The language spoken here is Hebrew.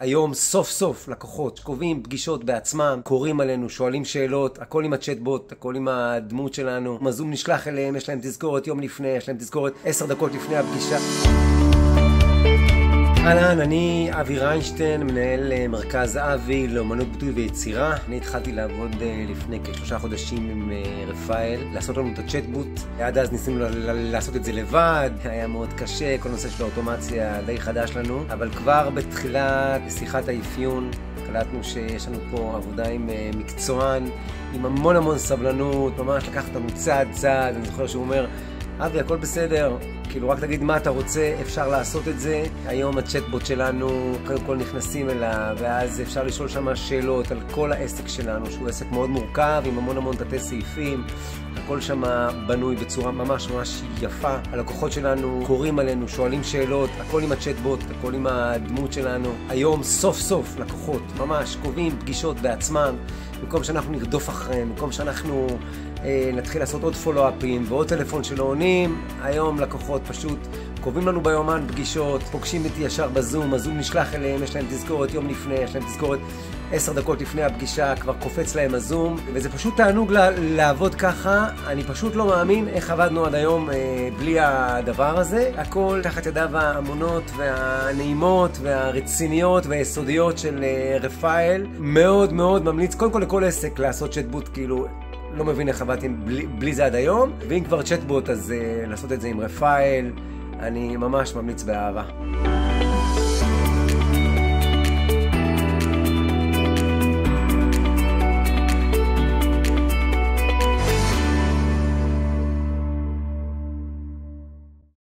היום סוף סוף לקוחות שקובעים פגישות בעצמם, קוראים עלינו, שואלים שאלות, הכל עם הצ'טבוט, הכל עם הדמות שלנו. הזום נשלח אליהם, יש להם תזכורת יום לפני, יש להם תזכורת 10 דקות לפני הפגישה. אהלן, אני אבי ריינשטיין, מנהל מרכז אבי לאומנות ביטוי ויצירה. אני התחלתי לעבוד לפני כ3 חודשים עם רפאל, לעשות לנו את הצ'טבוט. עד אז ניסינו לעשות את זה לבד, היה מאוד קשה, כל נושא של האוטומציה די חדש לנו. אבל כבר בתחילת שיחת האפיון, קלטנו שיש לנו פה עבודה עם מקצוען, עם המון סבלנות, ממש לקח אותנו צעד. אני זוכר שהוא אומר, אבי, הכל בסדר, כאילו רק תגיד מה אתה רוצה, אפשר לעשות את זה. היום הצ'טבוט שלנו, קודם כל נכנסים אליו, ואז אפשר לשאול שם שאלות על כל העסק שלנו, שהוא עסק מאוד מורכב, עם המון תתי סעיפים. הכל שם בנוי בצורה ממש יפה. הלקוחות שלנו קוראים עלינו, שואלים שאלות, הכל עם הצ'טבוט, הכל עם הדמות שלנו. היום סוף סוף לקוחות ממש קובעים פגישות בעצמם, במקום שאנחנו נרדוף אחריהם, במקום שאנחנו נתחיל לעשות עוד פולו-אפים ועוד טלפון שלא עונים. היום לקוחות פשוט קובעים לנו ביומן פגישות, פוגשים איתי ישר בזום, הזום נשלח אליהם, יש להם תזכורת יום לפני, יש להם תזכורת 10 דקות לפני הפגישה, כבר קופץ להם הזום, וזה פשוט תענוג לעבוד ככה. אני פשוט לא מאמין איך עבדנו עד היום בלי הדבר הזה. הכל תחת ידיו האמונות והנעימות והרציניות והיסודיות של רפאל. מאוד ממליץ קודם כל לכל עסק לעשות צ'טבוט, כאילו לא מבין איך עבדתי בלי זה עד היום, ואם כבר צ'טבוט אז לעשות את זה עם רפאל. אני ממש ממליץ באהבה.